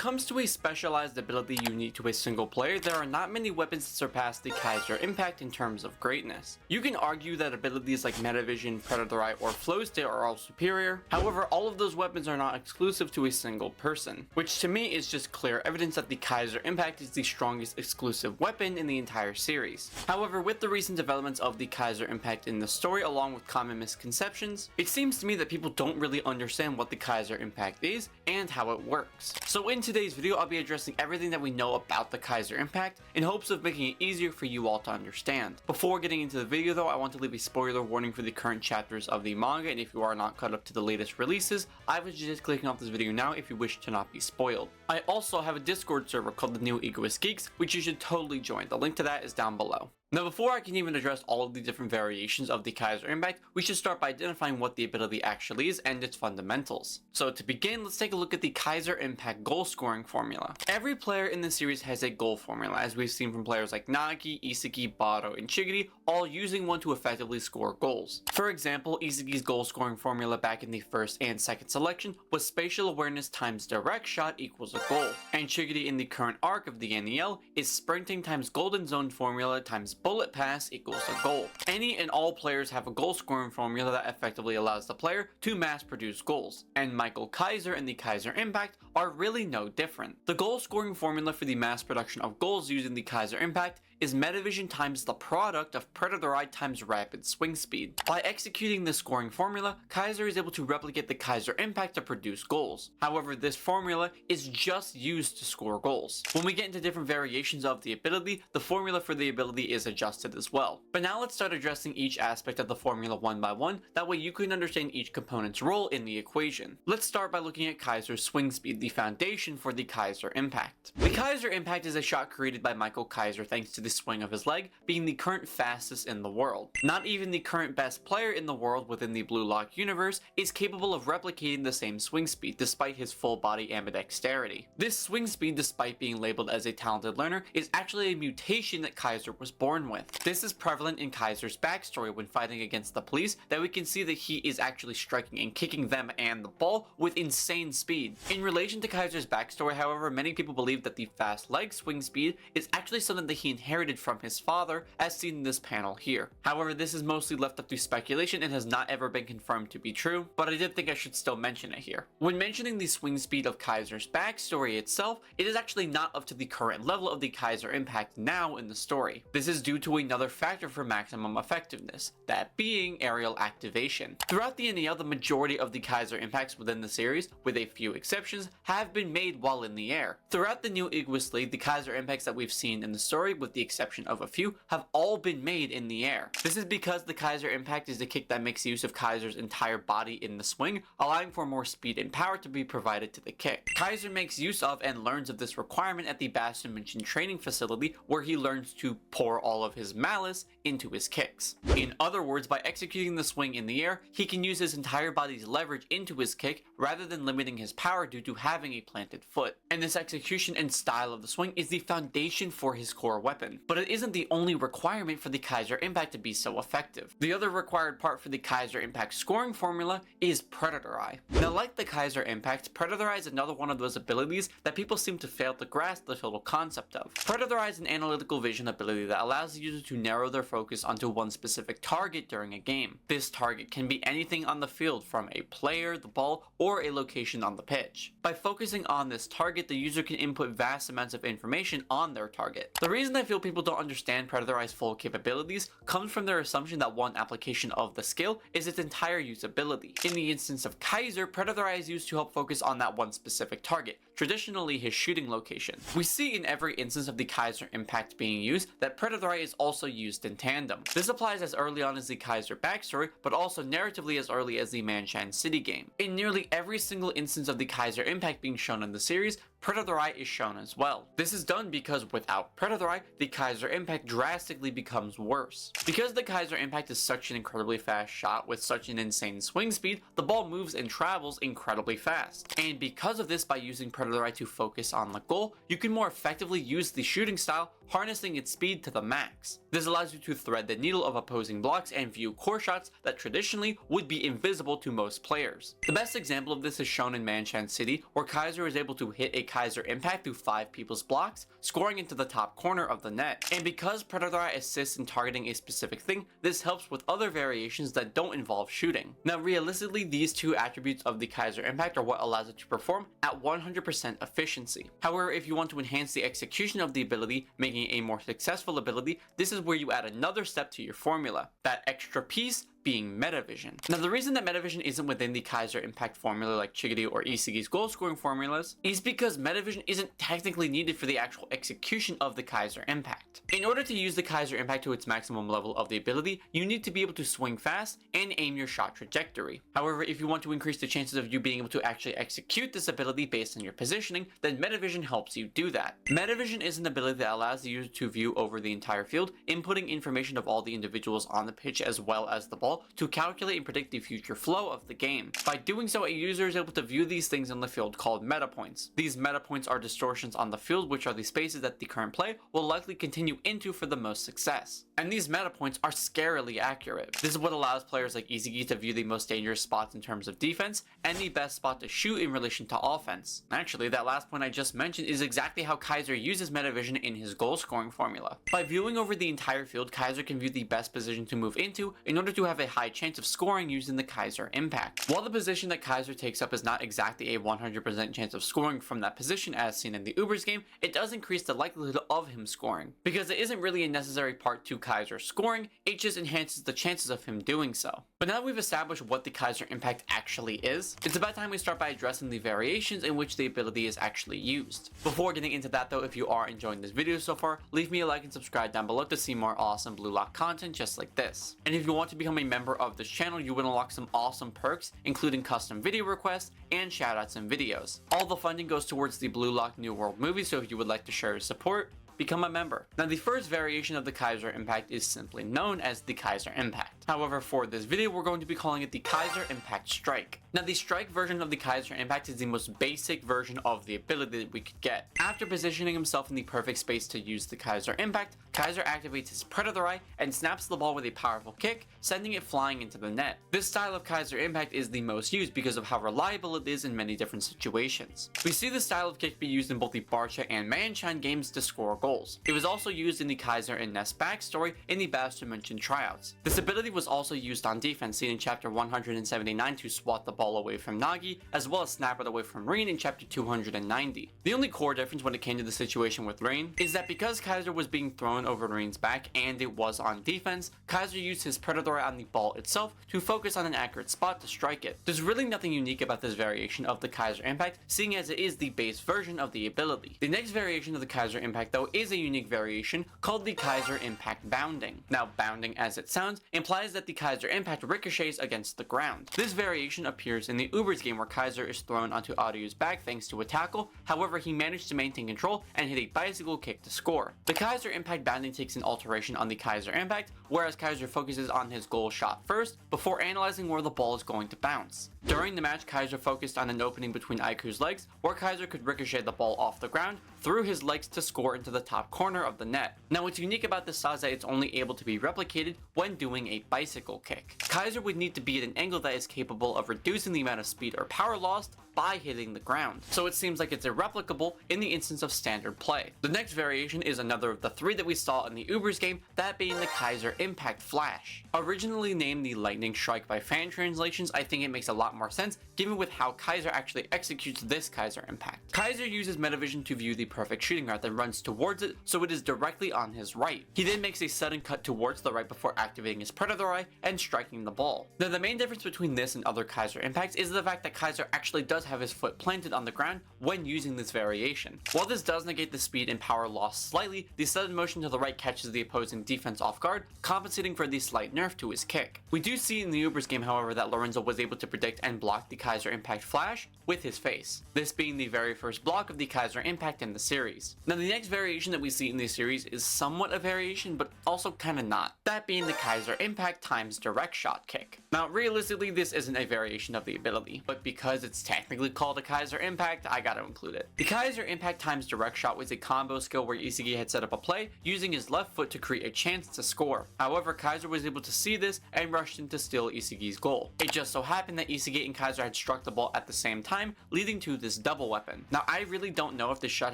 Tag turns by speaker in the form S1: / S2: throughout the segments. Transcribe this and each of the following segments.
S1: comes to a specialized ability unique to a single player, there are not many weapons that surpass the Kaiser impact in terms of greatness. You can argue that abilities like Metavision, Predator Eye, or Flow State are all superior. However, all of those weapons are not exclusive to a single person, which to me is just clear evidence that the Kaiser impact is the strongest exclusive weapon in the entire series. However, with the recent developments of the Kaiser impact in the story along with common misconceptions, it seems to me that people don't really understand what the Kaiser impact is and how it works. So in today's video, I'll be addressing everything that we know about the Kaiser impact in hopes of making it easier for you all to understand. Before getting into the video though, I want to leave a spoiler warning for the current chapters of the manga, and if you are not caught up to the latest releases, I would suggest clicking off this video now if you wish to not be spoiled. I also have a Discord server called the New Egoist Geeks, which you should totally join. The link to that is down below. Now before I can even address all of the different variations of the Kaiser impact, we should start by identifying what the ability actually is and its fundamentals. So to begin, let's take a look at the Kaiser impact goal scoring formula. Every player in the series has a goal formula, as we've seen from players like Nagi, Isagi, Bado, and Chigiri, all using one to effectively score goals. For example, Isagi's goal scoring formula back in the first and second selection was spatial awareness times direct shot equals a goal, and Chigiri in the current arc of the NEL is sprinting times golden zone formula times bullet pass equals a goal. Any and all players have a goal scoring formula that effectively allows the player to mass produce goals, and Michael Kaiser and the Kaiser impact are really no different. The goal scoring formula for the mass production of goals using the Kaiser impact is Metavision times the product of Predator Eye times rapid swing speed. By executing this scoring formula, Kaiser is able to replicate the Kaiser impact to produce goals. However, this formula is just used to score goals. When we get into different variations of the ability, the formula for the ability is adjusted as well. But now let's start addressing each aspect of the formula one by one, that way you can understand each component's role in the equation. Let's start by looking at Kaiser's swing speed, the foundation for the Kaiser impact. The Kaiser impact is a shot created by Michael Kaiser thanks to the swing of his leg being the current fastest in the world. Not even the current best player in the world within the BLUELOCK universe is capable of replicating the same swing speed despite his full body ambidexterity. This swing speed, despite being labeled as a talented learner, is actually a mutation that Kaiser was born with. This is prevalent in Kaiser's backstory when fighting against the police, that we can see that he is actually striking and kicking them and the ball with insane speed. In relation to Kaiser's backstory, however, many people believe that the fast leg swing speed is actually something that he inherited from his father, as seen in this panel here. However, this is mostly left up to speculation and has not ever been confirmed to be true, but I did think I should still mention it here. When mentioning the swing speed of Kaiser's backstory itself, it is actually not up to the current level of the Kaiser impact now in the story. This is due to another factor for maximum effectiveness, that being aerial activation. Throughout the NEL, the majority of the Kaiser impacts within the series, with a few exceptions, have been made while in the air. Throughout the New Egoist League, the Kaiser impacts that we've seen in the story, with the exception of a few, have all been made in the air. This is because the Kaiser impact is the kick that makes use of Kaiser's entire body in the swing, allowing for more speed and power to be provided to the kick. Kaiser makes use of and learns of this requirement at the Bastion Mentioned training facility, where he learns to pour all of his malice into his kicks. In other words, by executing the swing in the air, he can use his entire body's leverage into his kick rather than limiting his power due to having a planted foot. And this execution and style of the swing is the foundation for his core weapon. But it isn't the only requirement for the Kaiser impact to be so effective. The other required part for the Kaiser impact scoring formula is Predator Eye. Now, like the Kaiser impact, Predator Eye is another one of those abilities that people seem to fail to grasp the total concept of. Predator Eye is an analytical vision ability that allows the user to narrow their focus onto one specific target during a game. This target can be anything on the field, from a player, the ball, or a location on the pitch. By focusing on this target, the user can input vast amounts of information on their target. The reason I feel people don't understand Predator Eye's full capabilities comes from their assumption that one application of the skill is its entire usability. In the instance of Kaiser, Predator Eye is used to help focus on that one specific target, traditionally his shooting location. We see in every instance of the Kaiser impact being used that Predator Eye is also used in tandem. This applies as early on as the Kaiser backstory, but also narratively as early as the Manshan City game. In nearly every single instance of the Kaiser impact being shown in the series, Predator Eye is shown as well. This is done because without Predator Eye, the Kaiser impact drastically becomes worse. Because the Kaiser impact is such an incredibly fast shot with such an insane swing speed, the ball moves and travels incredibly fast. And because of this, by using Predator Eye to focus on the goal, you can more effectively use the shooting style, harnessing its speed to the max. This allows you to thread the needle of opposing blocks and view core shots that traditionally would be invisible to most players. The best example of this is shown in Manchan City, where Kaiser is able to hit a Kaiser impact through 5 people's blocks, scoring into the top corner of the net. And because Predator Eye assists in targeting a specific thing, this helps with other variations that don't involve shooting. Now realistically, these two attributes of the Kaiser impact are what allows it to perform at 100% efficiency. However, if you want to enhance the execution of the ability, making it a more successful ability, this is where you add another step to your formula. That extra piece being Metavision. Now the reason that Metavision isn't within the Kaiser impact formula like Chigiri or Isagi's goal scoring formulas is because Metavision isn't technically needed for the actual execution of the Kaiser impact. In order to use the Kaiser impact to its maximum level of the ability, you need to be able to swing fast and aim your shot trajectory. However, if you want to increase the chances of you being able to actually execute this ability based on your positioning, then Metavision helps you do that. Metavision is an ability that allows the user to view over the entire field, inputting information of all the individuals on the pitch as well as the ball to calculate and predict the future flow of the game. By doing so, a user is able to view these things on the field called meta points. These meta points are distortions on the field, which are the spaces that the current play will likely continue into for the most success. And these meta points are scarily accurate. This is what allows players like Isagi to view the most dangerous spots in terms of defense and the best spot to shoot in relation to offense. Actually, that last point I just mentioned is exactly how Kaiser uses Metavision in his goal scoring formula. By viewing over the entire field, Kaiser can view the best position to move into in order to have a high chance of scoring using the Kaiser impact. While the position that Kaiser takes up is not exactly a 100% chance of scoring from that position as seen in the Ubers game, it does increase the likelihood of him scoring. Because it isn't really a necessary part to Kaiser scoring, it just enhances the chances of him doing so. But now that we've established what the Kaiser impact actually is, it's about time we start by addressing the variations in which the ability is actually used. Before getting into that though, if you are enjoying this video so far, leave me a like and subscribe down below to see more awesome Blue Lock content just like this. And if you want to become a member of this channel, you will unlock some awesome perks, including custom video requests and shoutouts in videos. All the funding goes towards the Blue Lock New World movie, so if you would like to share your support, become a member. Now the first variation of the Kaiser impact is simply known as the Kaiser impact. However, for this video we're going to be calling it the Kaiser impact strike. Now the strike version of the Kaiser impact is the most basic version of the ability that we could get. After positioning himself in the perfect space to use the Kaiser impact, Kaiser activates his Predator Eye and snaps the ball with a powerful kick, sending it flying into the net. This style of Kaiser impact is the most used because of how reliable it is in many different situations. We see this style of kick be used in both the Barcha and Manchan games to score goals. It was also used in the Kaiser and Ness backstory in the Bastion mentioned tryouts. This ability was also used on defense, seen in chapter 179 to swat the ball away from Nagi, as well as snap it away from Rain in chapter 290. The only core difference when it came to the situation with Rain is that because Kaiser was being thrown over Rain's back and it was on defense, Kaiser used his Predator on the ball itself to focus on an accurate spot to strike it. There's really nothing unique about this variation of the Kaiser impact, seeing as it is the base version of the ability. The next variation of the Kaiser impact though is a unique variation called the Kaiser impact bounding. Now bounding, as it sounds, implies that the Kaiser impact ricochets against the ground. This variation appears in the Ubers game where Kaiser is thrown onto Aryu's back thanks to a tackle, however he managed to maintain control and hit a bicycle kick to score. The Kaiser impact bounding takes an alteration on the Kaiser impact, whereas Kaiser focuses on his goal shot first before analyzing where the ball is going to bounce. During the match, Kaiser focused on an opening between Aiku's legs where Kaiser could ricochet the ball off the ground through his legs to score into the top corner of the net. Now what's unique about this style is that it's only able to be replicated when doing a bicycle kick. Kaiser would need to be at an angle that is capable of reducing the amount of speed or power lost by hitting the ground, so it seems like it's irreplicable in the instance of standard play. The next variation is another of the three that we saw in the Ubers game, that being the Kaiser Impact Flash. Originally named the Lightning Strike by fan translations, I think it makes a lot more sense given with how Kaiser actually executes this Kaiser Impact. Kaiser uses Metavision to view the perfect shooting route that runs towards it, so it is directly on his right. He then makes a sudden cut towards the right before activating his Predator Eye and striking the ball. Now the main difference between this and other Kaiser Impacts is the fact that Kaiser actually does have his foot planted on the ground when using this variation. While this does negate the speed and power loss slightly, the sudden motion to the right catches the opposing defense off guard, compensating for the slight nerf to his kick. We do see in the Ubers game, however, that Lorenzo was able to predict and block the Kaiser Impact Flash with his face, this being the very first block of the Kaiser Impact in the series. Now the next variation that we see in the series is somewhat a variation, but also kinda not, that being the Kaiser Impact times direct shot kick. Now realistically this isn't a variation of the ability, but because it's technically technically called a Kaiser Impact, I gotta include it. The Kaiser Impact times direct shot was a combo skill where Isagi had set up a play using his left foot to create a chance to score. However, Kaiser was able to see this and rushed in to steal Isagi's goal. It just so happened that Isagi and Kaiser had struck the ball at the same time, leading to this double weapon. Now, I really don't know if this shot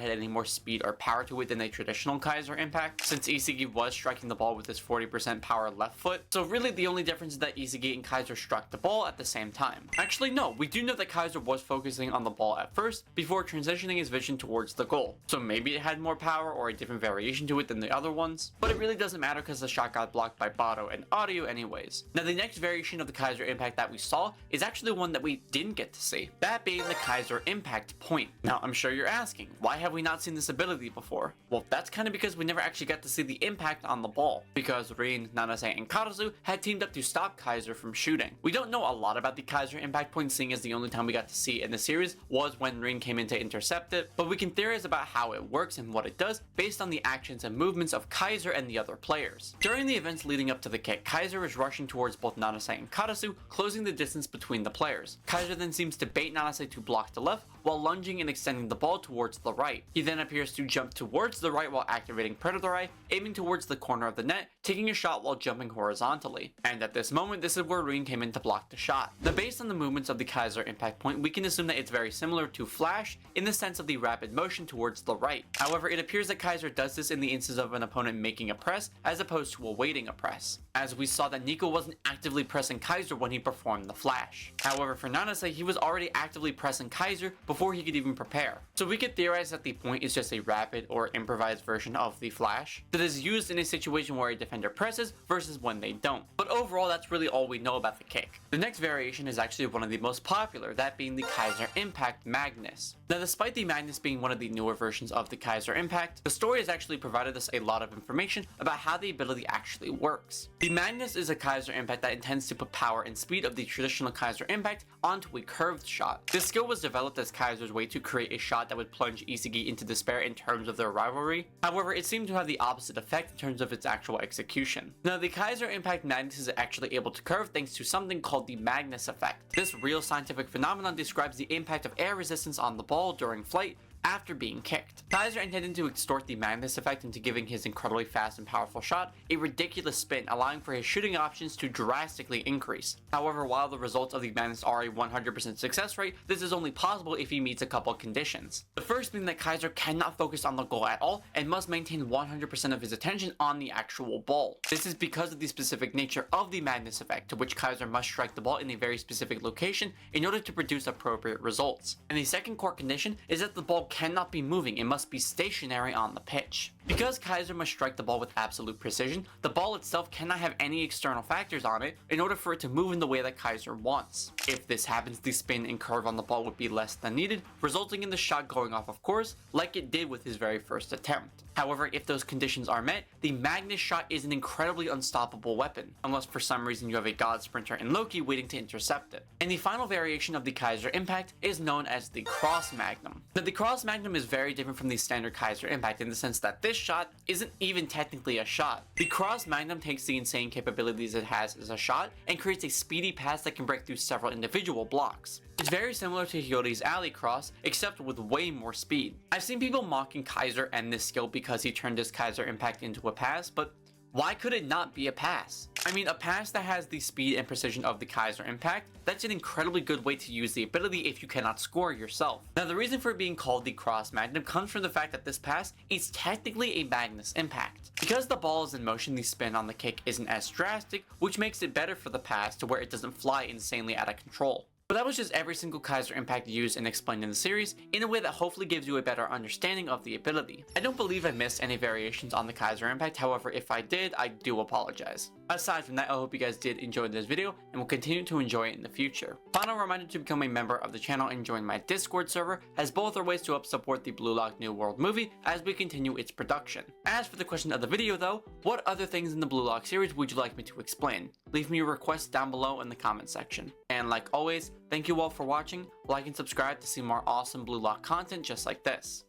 S1: had any more speed or power to it than a traditional Kaiser Impact, since Isagi was striking the ball with his 40% power left foot. So really the only difference is that Isagi and Kaiser struck the ball at the same time. Actually no, we do know that Kaiser was focusing on the ball at first before transitioning his vision towards the goal. So maybe it had more power or a different variation to it than the other ones, but it really doesn't matter because the shot got blocked by Bato and Audio anyways. Now the next variation of the Kaiser Impact that we saw is actually one that we didn't get to see, that being the Kaiser Impact Point. Now I'm sure you're asking, why have we not seen this ability before? Well, that's kind of because we never actually got to see the impact on the ball, because Rin, Nanase, and Karasu had teamed up to stop Kaiser from shooting. We don't know a lot about the Kaiser Impact Point, seeing as the only time we got to see it in the series was when Rin came in to intercept it, but we can theorize about how it works and what it does based on the actions and movements of Kaiser and the other players. During the events leading up to the kick, Kaiser is rushing towards both Nanase and Karasu, closing the distance between the players. Kaiser then seems to bait Nanase to block the left while lunging and extending the ball towards the right. He then appears to jump towards the right while activating Predator Eye, aiming towards the corner of the net, taking a shot while jumping horizontally. And at this moment, this is where Rin came in to block the shot. Now based on the movements of the Kaiser Impact Point, we can assume that it's very similar to Flash in the sense of the rapid motion towards the right. However, it appears that Kaiser does this in the instance of an opponent making a press as opposed to awaiting a press, as we saw that Nico wasn't actively pressing Kaiser when he performed the Flash. However, for Nanase, he was already actively pressing Kaiser before he could even prepare. So we could theorize that the point is just a rapid or improvised version of the Flash that is used in a situation where a defender presses versus when they don't. But overall, that's really all we know about the kick. The next variation is actually one of the most popular, that being the Kaiser Impact Magnus. Now despite the Magnus being one of the newer versions of the Kaiser Impact, the story has actually provided us a lot of information about how the ability actually works. The Magnus is a Kaiser Impact that intends to put power and speed of the traditional Kaiser Impact onto a curved shot. This skill was developed as Kaiser's way to create a shot that would plunge Isagi into despair in terms of their rivalry. However, it seemed to have the opposite effect in terms of its actual execution. Now the Kaiser Impact Magnus is actually able to curve thanks to something called the Magnus effect. This real scientific phenomenon describes the impact of air resistance on the ball during flight after being kicked. Kaiser intended to extort the Magnus effect into giving his incredibly fast and powerful shot a ridiculous spin, allowing for his shooting options to drastically increase. However, while the results of the Magnus are a 100% success rate, this is only possible if he meets a couple conditions. The first being that Kaiser cannot focus on the goal at all and must maintain 100% of his attention on the actual ball. This is because of the specific nature of the Magnus effect, to which Kaiser must strike the ball in a very specific location in order to produce appropriate results. And the second core condition is that the ball cannot be moving, it must be stationary on the pitch. Because Kaiser must strike the ball with absolute precision, the ball itself cannot have any external factors on it in order for it to move in the way that Kaiser wants. If this happens, the spin and curve on the ball would be less than needed, resulting in the shot going off of course, like it did with his very first attempt. However, if those conditions are met, the Magnus shot is an incredibly unstoppable weapon, unless for some reason you have a God Sprinter and Loki waiting to intercept it. And the final variation of the Kaiser Impact is known as the Cross Magnum. Now the Cross Magnum is very different from the standard Kaiser Impact in the sense that this shot isn't even technically a shot. The Cross Magnum takes the insane capabilities it has as a shot and creates a speedy pass that can break through several individual blocks. It's very similar to Hiyori's alley cross, except with way more speed. I've seen people mocking Kaiser and this skill because he turned his Kaiser Impact into a pass, but why could it not be a pass? I mean, a pass that has the speed and precision of the Kaiser Impact, that's an incredibly good way to use the ability if you cannot score yourself. Now the reason for it being called the Cross Magnum comes from the fact that this pass is technically a Magnus Impact. Because the ball is in motion, the spin on the kick isn't as drastic, which makes it better for the pass to where it doesn't fly insanely out of control. But that was just every single Kaiser Impact used and explained in the series in a way that hopefully gives you a better understanding of the ability. I don't believe I missed any variations on the Kaiser Impact, however if I did, I do apologize. Aside from that, I hope you guys did enjoy this video and will continue to enjoy it in the future. Final reminder to become a member of the channel and join my Discord server, as both are ways to help support the BLUELOCK New World movie as we continue its production. As for the question of the video though, what other things in the BLUELOCK series would you like me to explain? Leave me your requests down below in the comment section. And like always, thank you all for watching, like and subscribe to see more awesome BLUELOCK content just like this.